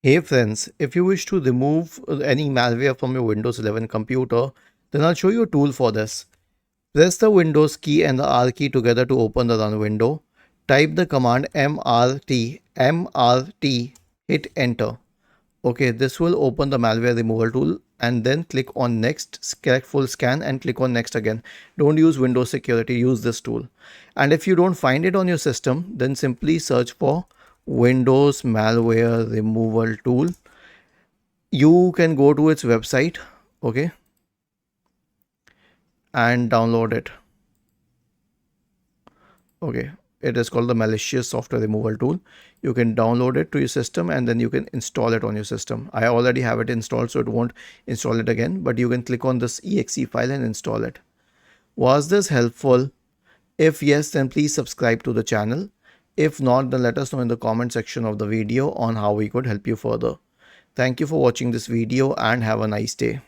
Hey friends, if you wish to remove any malware from your Windows 11 computer, then I'll show you a tool for this. Press the Windows key and the R key together to open the run window. Type the command mrt, hit enter. Okay, this will open the malware removal tool and then click on next, select full scan and click on next again. Don't use Windows security, use this tool. And if you don't find it on your system, then simply search for Windows malware removal tool. You can go to its website, okay, and download it. Okay, it is called the malicious software removal tool. You can download it to your system and then you can install it on your system. I already have it installed, so it won't install it again, but you can click on this exe file and install it. Was this helpful? If yes, then please subscribe to the channel. If not, then let us know in the comment section of the video on how we could help you further. Thank you for watching this video and have a nice day.